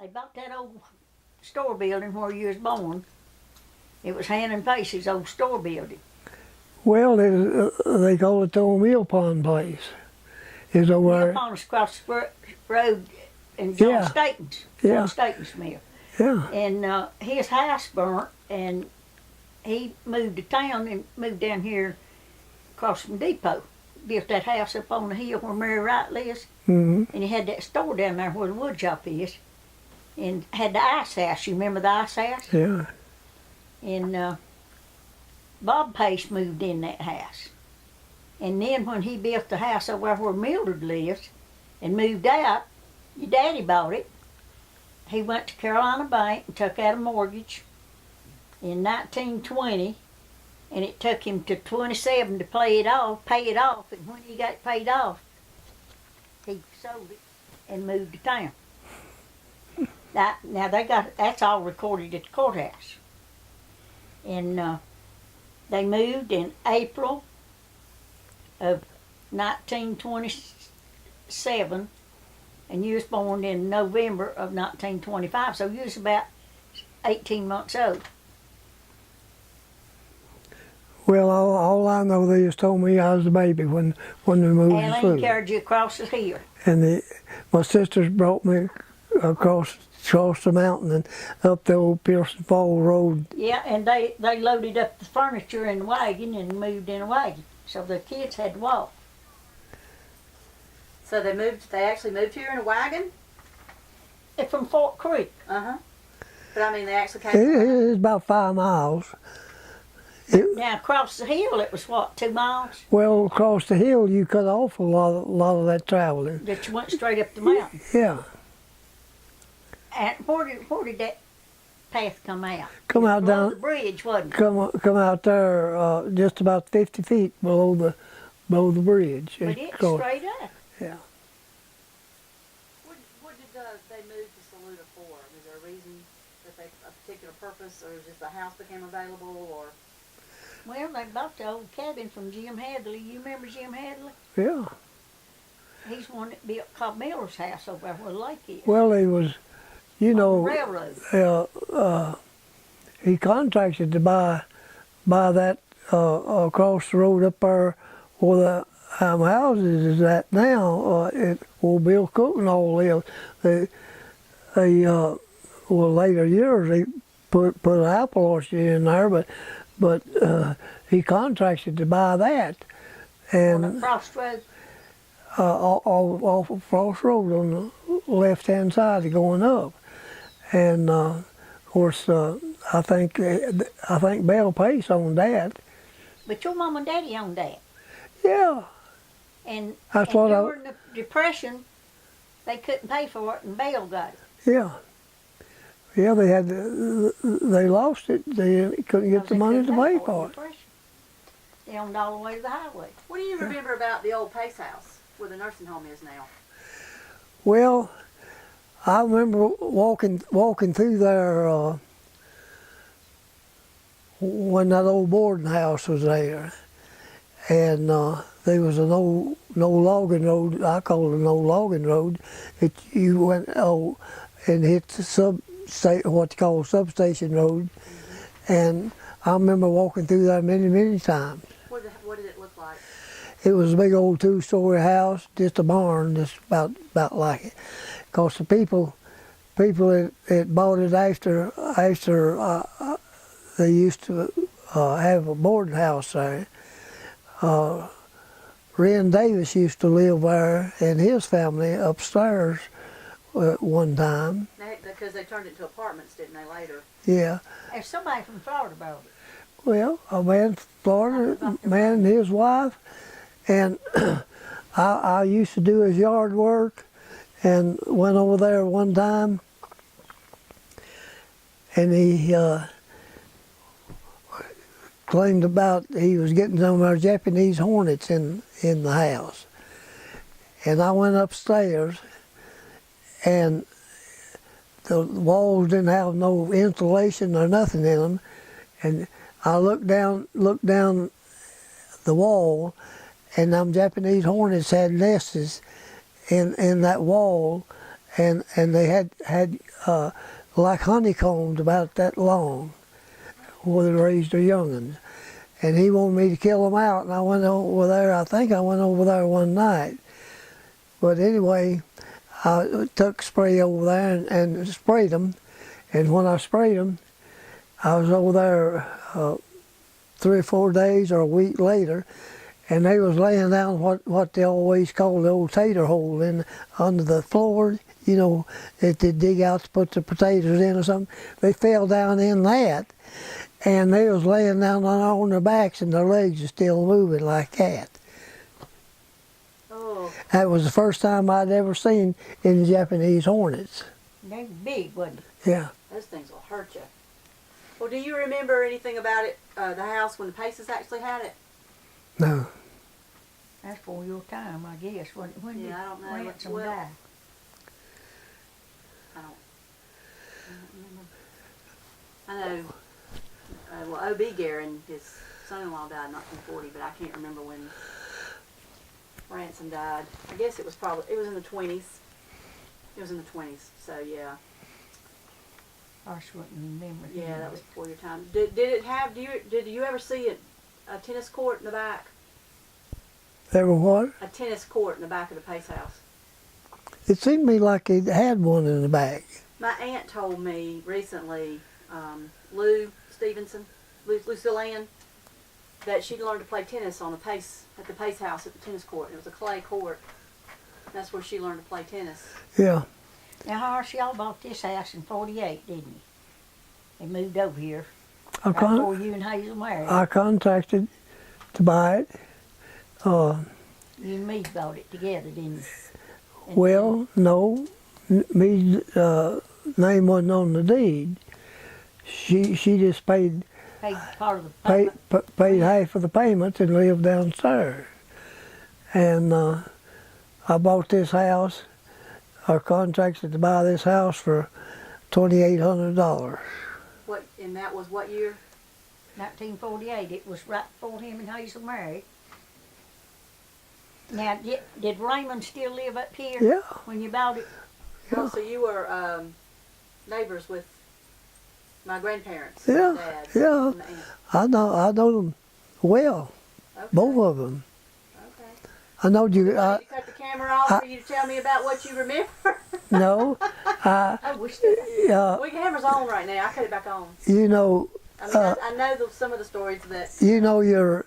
They bought that old store building where you was born. It was Hannah Pace's old store building. Well, they call it the old Mill Pond place. It's over Mill there. Pond's across the road in John Staten's. John Staten's mill. Yeah. And his house burnt, and he moved to town and moved down here across from Depot. Built that house up on the hill where Mary Wright lives. Mm-hmm. And he had that store down there where the wood shop is. And had the ice house. You remember the ice house? Yeah. And Bob Pace moved in that house. And then when he built the house over where Mildred lives and moved out, your daddy bought it. He went to Carolina Bank and took out a mortgage in 1920, and it took him to 27 to pay it off. And when he got paid off, he sold it and moved to town. Now that's all recorded at the courthouse. And they moved in April of 1927, and you was born in November of 1925, so you was about 18 months old. Well, all I know, they just told me I was a baby when we moved to Alan Saluda. carried you across the hill. And my sisters brought me across the mountain and up the old Pearson Fall Road. Yeah, and they loaded up the furniture in the wagon and moved in a wagon, so the kids had to walk. So they actually moved here in a wagon? They're from Fort Creek. Uh-huh. But I mean, they actually came It's about 5 miles. Now across the hill, it was what, 2 miles? Well, across the hill, you cut off a lot of that traveling. That you went straight up the mountain. Yeah. And where did that path come out? Come out Below down. the bridge, wasn't it? Come out there, just about 50 feet below the bridge. But it's straight up. Yeah. What did they move to Saluda for? Is there a reason that a particular purpose, or just the house became available, or? Well, they bought the old cabin from Jim Hadley. You remember Jim Hadley? Yeah. He's one that built called Miller's house over there where the lake is. Well, he was, you on know, the railroad. he contracted to buy that across the road up there where the houses is at now. Where Bill Cook and all live. Later years they put an apple orchard in there, but he contracted to buy that. And On the crossroad. off of Frost Road on the left-hand side going up. And of course, I think Bell Pace owned that. But your mom and daddy owned that. Yeah. And That's what during the Depression, they couldn't pay for it, and Bell got it. Yeah. Yeah, they lost it. They couldn't get the money to pay for it. They owned all the way to the highway. What do you remember about the old Pace house, where the nursing home is now? Well, I remember walking through there when that old boarding house was there, and there was an old logging road. I call it an old logging road. You went and hit the what you call substation road, and I remember walking through there many times. What did it look like? It was a big old 2-story house, just a barn, just about like it. Cause the people that bought it after they used to have a boarding house there. Ren Davis used to live there and his family upstairs one time. Because they turned it into apartments, didn't they, later? Yeah. There's somebody from Florida bought it. Well, a man from Florida, man and his wife, and I used to do his yard work, and went over there one time, and he claimed about he was getting some of our Japanese hornets in the house, and I went upstairs, and the walls didn't have no insulation or nothing in them, and I looked down the wall, and them Japanese hornets had nests in that wall, and they had like honeycombs about that long, where they raised their young'uns. And he wanted me to kill them out, and I went over there. I think I went over there one night. But anyway, I took spray over there and sprayed them. And when I sprayed them, I was over there 3 or 4 days or a week later, and they was laying down what they always call the old tater hole in under the floor, you know, that they dig out to put the potatoes in or something. They fell down in that, and they was laying down on their backs, and their legs are still moving like that. Oh. That was the first time I'd ever seen any Japanese hornets. They were big, wasn't Yeah. Those things will hurt you. Well, do you remember anything about it, the house, when the Paces actually had it? No. That's for your time, I guess. When Yeah, I don't know. Ransom Well, died? I don't remember. I know, well, O.B. Guerin, his son-in-law, died in 1940, but I can't remember when Ransom died. I guess it was in the 20s. It was in the 20s, so yeah. I just wouldn't remember. Yeah, that was before your time. Did you ever see a tennis court in the back? There were what? A tennis court in the back of the Pace house. It seemed to me like it had one in the back. My aunt told me recently, Lou Stevenson, Lucille Ann, that she'd learned to play tennis at the Pace house at the tennis court. It was a clay court. That's where she learned to play tennis. Yeah. Now, Horace, y'all bought this house in '48, didn't you? They moved over here I before you and Hazel married. I contracted to buy it. You and me bought it together, didn't you? Well, no. Me name wasn't on the deed. She just paid Part of the payment. paid half of the payment and lived downstairs. And I bought this house, or contracted to buy this house for $2,800. And that was what year? 1948. It was right before him and Hazel married. Now, did Raymond still live up here? Yeah. When you bought it? Oh, so you were neighbors with my grandparents. Yeah, My dad, yeah. and the aunt. I know them well, Okay. both of them. Okay. I know you. You want me to cut the camera off for you to tell me about what you remember? No, Oh, we still. Well, your camera's on right now. I cut it back on. you know, I mean, I know some of the stories that. you know your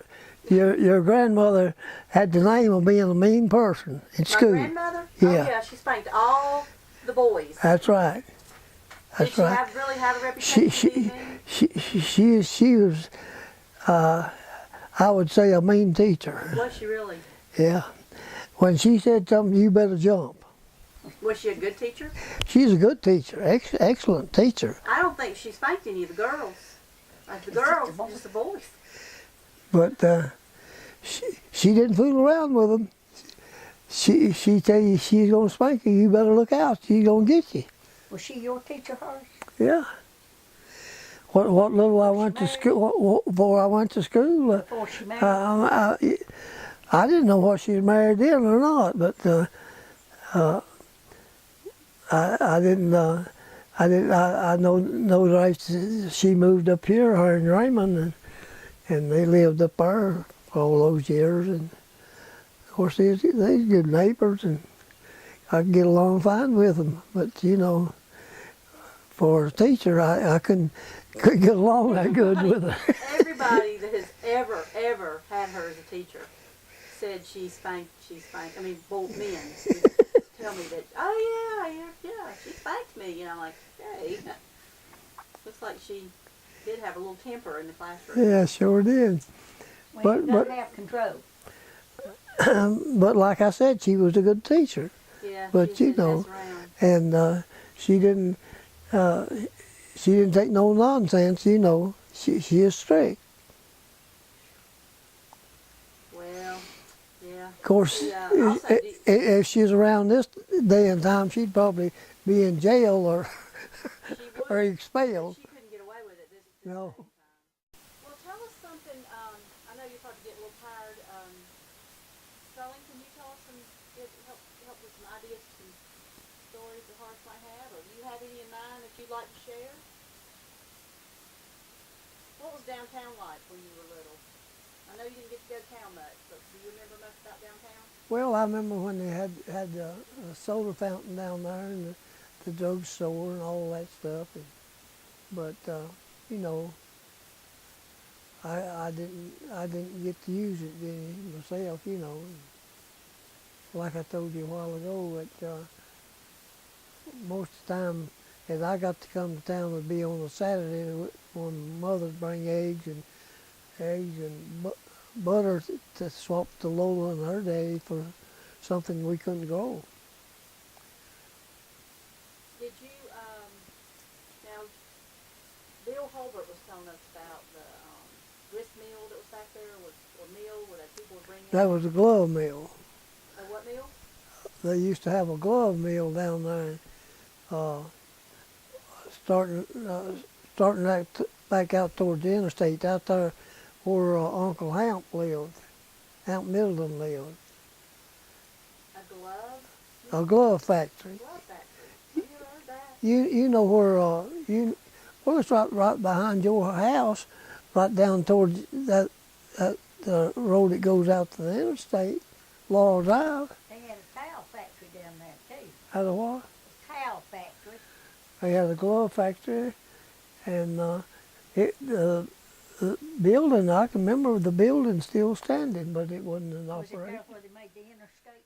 grandmother had the name of being a mean person in My school. grandmother? Yeah. Oh, yeah, she spanked all the boys. That's right. Did That's she right. really have a reputation for being mean? She was, I would say, a mean teacher. Was she really? Yeah. When she said something, you better jump. Was she a good teacher? She's a good teacher, excellent teacher. I don't think she spanked any of the girls. Like the girls, just the boys. But she didn't fool around with them. She tell you she's gonna spank you. You better look out. She's gonna get you. Was she your teacher, Horace? Yeah. What little I went to school before I went to school. Before she married? I didn't know what she was married in or not, but I didn't. I know that she moved up here, her and Raymond, and they lived up there for all those years. And of course, they're good neighbors, and I could get along fine with them. But you know, for a teacher, I couldn't get along that good with her. Everybody that has ever had her as a teacher said she spanked. I mean, both men tell me that. Oh yeah, she spanked me. You know, like, hey, looks like she did have a little temper in the classroom. Yeah, sure did. Well, you don't have control. But like I said, she was a good teacher. Yeah, But she you didn't know, mess around. and she didn't take no nonsense. You know, she is strict. Well, yeah. Of course, Yeah, also, if she's around this day and time, she'd probably be in jail or she would, or expelled. She couldn't get away with it this No. time. Well, tell us something. I know you're probably getting a little tired. Sterling, can you tell us help with some ideas, some stories that Horace might have, or do you have any in mind that you'd like to share? What was downtown like when you were little? I know you didn't get to go to town much, but do you remember much about downtown? Well, I remember when they had the soda fountain down there and the drugstore and all that stuff. But you know, I didn't get to use it myself. You know, like I told you a while ago, that most of the time, as I got to come to town, would be on a Saturday when mothers bring eggs and butter to swap to Lola and her daddy for something we couldn't grow. Did you, now, Bill Holbert was telling us about the grist mill that was back there, or mill where the people would bring in. That was a glove mill. A what mill? They used to have a glove mill down there, starting back out towards the interstate, out there where Uncle Hamp lived, Hamp Middleton lived. A glove? A glove factory. Glove factory. I never heard that. You know where well, it's right behind your house, right down towards the road that goes out to the interstate, Laurel Drive. They had a towel factory down there too. Had a what? A towel factory. They had a glove factory, and the building, I can remember the building still standing, but it wasn't in Was it operation. there where they made the interstate